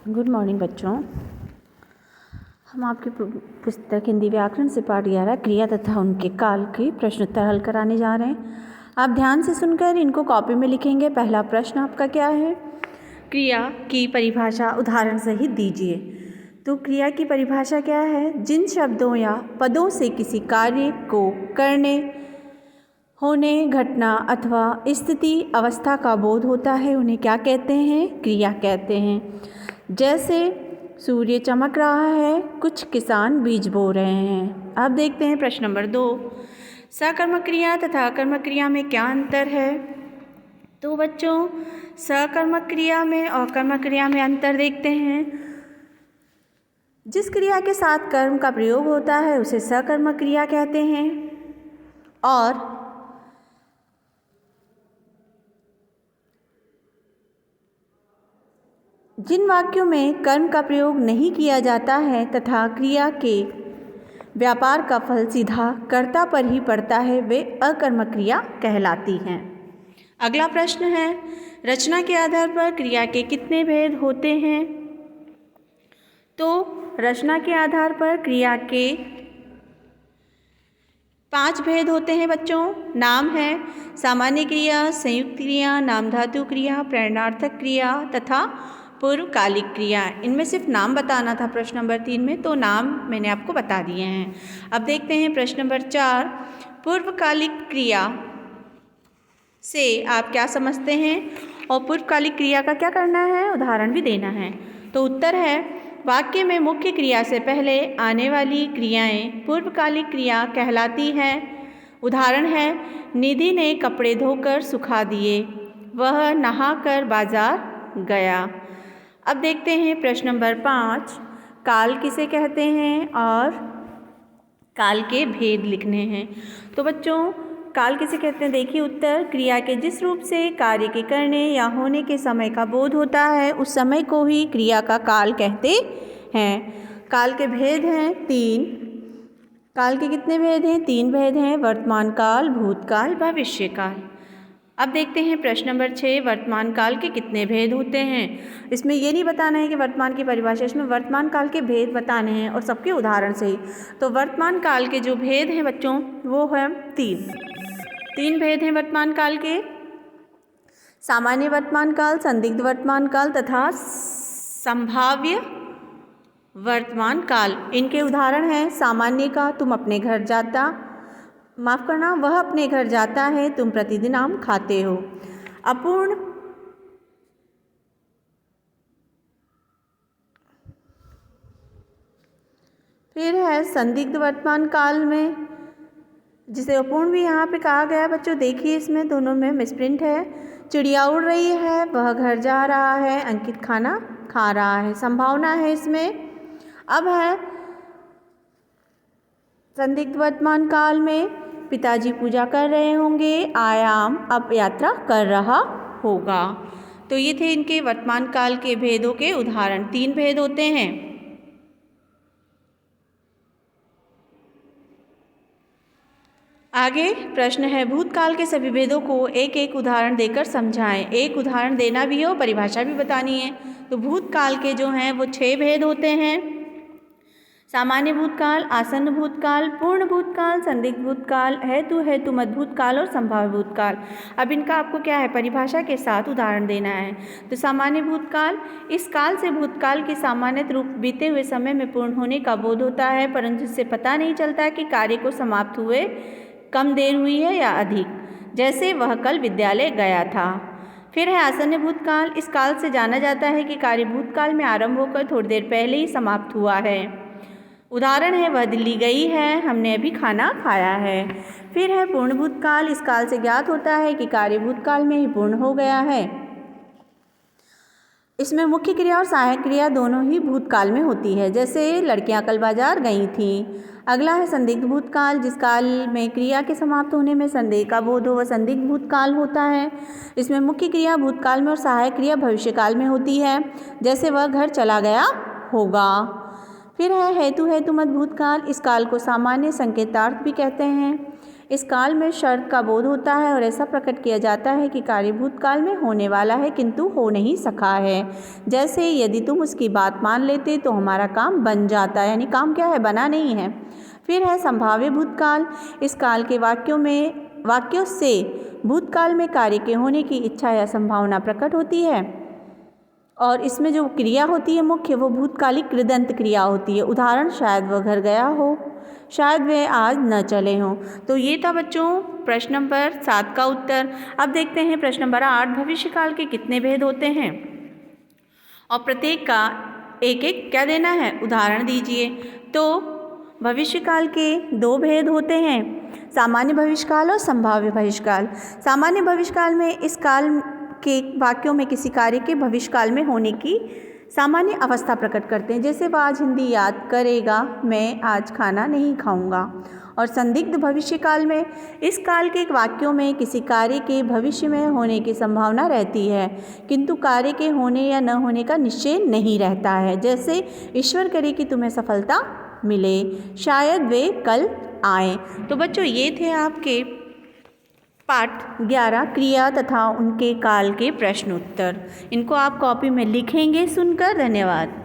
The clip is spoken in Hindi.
गुड मॉर्निंग बच्चों। हम आपकी पुस्तक हिंदी व्याकरण से पाठ 11 क्रिया तथा उनके काल के प्रश्नोत्तर हल कराने जा रहे हैं। आप ध्यान से सुनकर इनको कॉपी में लिखेंगे। पहला प्रश्न आपका क्या है? क्रिया की परिभाषा उदाहरण सहित दीजिए। तो क्रिया की परिभाषा क्या है? जिन शब्दों या पदों से किसी कार्य को करने, होने, घटना अथवा स्थिति अवस्था का बोध होता है उन्हें क्या कहते हैं? क्रिया कहते हैं। जैसे सूर्य चमक रहा है, कुछ किसान बीज बो रहे हैं। अब देखते हैं प्रश्न नंबर 2। सकर्मक क्रिया तथा अकर्मक क्रिया में क्या अंतर है? तो बच्चों, सकर्मक क्रिया में और कर्मक क्रिया में अंतर देखते हैं। जिस क्रिया के साथ कर्म का प्रयोग होता है उसे सकर्मक क्रिया कहते हैं, और जिन वाक्यों में कर्म का प्रयोग नहीं किया जाता है तथा क्रिया के व्यापार का फल सीधा कर्ता पर ही पड़ता है वे अकर्मक क्रिया कहलाती हैं। अगला प्रश्न है, रचना के आधार पर क्रिया के कितने भेद होते हैं? तो रचना के आधार पर क्रिया के 5 भेद होते हैं बच्चों। नाम है सामान्य क्रिया, संयुक्त क्रिया, नाम धातु क्रिया, प्रेरणार्थक क्रिया तथा पूर्वकालिक क्रिया। इनमें सिर्फ नाम बताना था प्रश्न नंबर 3 में, तो नाम मैंने आपको बता दिए हैं। अब देखते हैं प्रश्न नंबर 4। पूर्वकालिक क्रिया से आप क्या समझते हैं और पूर्वकालिक क्रिया का क्या करना है? उदाहरण भी देना है। तो उत्तर है, वाक्य में मुख्य क्रिया से पहले आने वाली क्रियाएं पूर्वकालिक क्रिया कहलाती हैं। उदाहरण है, निधि ने कपड़े धोकर सुखा दिए, वह नहाकर बाजार गया। अब देखते हैं प्रश्न नंबर 5। काल किसे कहते हैं और काल के भेद लिखने हैं। तो बच्चों, काल किसे कहते हैं? देखिए उत्तर, क्रिया के जिस रूप से कार्य के करने या होने के समय का बोध होता है उस समय को ही क्रिया का काल कहते हैं। काल के भेद हैं 3। काल के कितने भेद हैं? 3 भेद हैं, वर्तमान काल, भूतकाल, भविष्य काल। अब देखते हैं प्रश्न नंबर 6। वर्तमान काल के कितने भेद होते हैं? इसमें ये नहीं बताना है कि वर्तमान की परिभाषा, इसमें वर्तमान काल के भेद बताने हैं और सबके उदाहरण से ही। तो वर्तमान काल के जो भेद हैं बच्चों वो है 3 भेद हैं वर्तमान काल के। सामान्य वर्तमान काल, संदिग्ध वर्तमान काल तथा संभाव्य वर्तमान काल। इनके उदाहरण हैं सामान्य का, तुम अपने घर जाता, माफ़ करना, वह अपने घर जाता है, तुम प्रतिदिन आम खाते हो। अपूर्ण फिर है संदिग्ध वर्तमान काल में, जिसे अपूर्ण भी यहाँ पे कहा गया बच्चों। देखिए इसमें दोनों में मिसप्रिंट है। चिड़िया उड़ रही है, वह घर जा रहा है, अंकित खाना खा रहा है। संभावना है इसमें। अब है संदिग्ध वर्तमान काल में, पिताजी पूजा कर रहे होंगे, आयाम अब यात्रा कर रहा होगा। तो ये थे इनके वर्तमान काल के भेदों के उदाहरण। 3 भेद होते हैं। आगे प्रश्न है, भूतकाल के सभी भेदों को एक एक उदाहरण देकर समझाएं। एक उदाहरण देना भी हो, परिभाषा भी बतानी है। तो भूतकाल के जो हैं वो 6 भेद होते हैं। सामान्य भूतकाल, आसन्न भूतकाल, पूर्ण भूतकाल, संदिग्ध भूतकाल, हेतु मत भूतकाल और संभाव्य भूतकाल। अब इनका आपको क्या है? परिभाषा के साथ उदाहरण देना है। तो सामान्य भूतकाल, इस काल से भूतकाल के सामान्य रूप बीते हुए समय में पूर्ण होने का बोध होता है, परंतु इससे पता नहीं चलता कि कार्य को समाप्त हुए कम देर हुई है या अधिक, जैसे वह कल विद्यालय गया था। फिर है आसन्न भूतकाल, इस काल से जाना जाता है कि कार्य भूतकाल में आरंभ होकर थोड़ी देर पहले ही समाप्त हुआ है। उदाहरण है, वह दिल्ली गई है, हमने अभी खाना खाया है। फिर है पूर्ण भूतकाल, इस काल से ज्ञात होता है कि कार्य भूतकाल में ही पूर्ण हो गया है। इसमें मुख्य क्रिया और सहायक क्रिया दोनों ही भूतकाल में होती है, जैसे लड़कियां कल बाजार गई थीं। अगला है संदिग्ध भूतकाल, जिस काल में क्रिया के समाप्त होने में संदेह का बोध हो वह संदिग्ध भूतकाल होता है। इसमें मुख्य क्रिया भूतकाल में और सहायक क्रिया भविष्यकाल में होती है, जैसे वह घर चला गया होगा। फिर है हेतु मत भूतकाल, इस काल को सामान्य संकेतार्थ भी कहते हैं। इस काल में शर्त का बोध होता है और ऐसा प्रकट किया जाता है कि कार्य भूतकाल में होने वाला है किंतु हो नहीं सका है। जैसे यदि तुम उसकी बात मान लेते तो हमारा काम बन जाता, यानी काम क्या है, बना नहीं है। फिर है संभाव्य भूतकाल। इस काल के वाक्यों से भूतकाल में कार्य के होने की इच्छा या संभावना प्रकट होती है और इसमें जो क्रिया होती है मुख्य, वो भूतकालिक कृदंत क्रिया होती है। उदाहरण, शायद वह घर गया हो, शायद वे आज न चले हों। तो ये था बच्चों प्रश्न नंबर 7 का उत्तर। अब देखते हैं प्रश्न नंबर 8, भविष्यकाल के कितने भेद होते हैं और प्रत्येक का एक एक क्या देना है, उदाहरण दीजिए। तो भविष्यकाल के 2 भेद होते हैं, सामान्य भविष्यकाल और संभाव्य भविष्यकाल। सामान्य भविष्यकाल में इस काल के वाक्यों में किसी कार्य के भविष्यकाल में होने की सामान्य अवस्था प्रकट करते हैं। जैसे वह आज हिंदी याद करेगा, मैं आज खाना नहीं खाऊंगा। और संदिग्ध भविष्यकाल में इस काल के वाक्यों में किसी कार्य के भविष्य में होने की संभावना रहती है किंतु कार्य के होने या न होने का निश्चय नहीं रहता है। जैसे ईश्वर करे कि तुम्हें सफलता मिले, शायद वे कल आए। तो बच्चों ये थे आपके पाठ 11 क्रिया तथा उनके काल के प्रश्न उत्तर। इनको आप कॉपी में लिखेंगे सुनकर। धन्यवाद।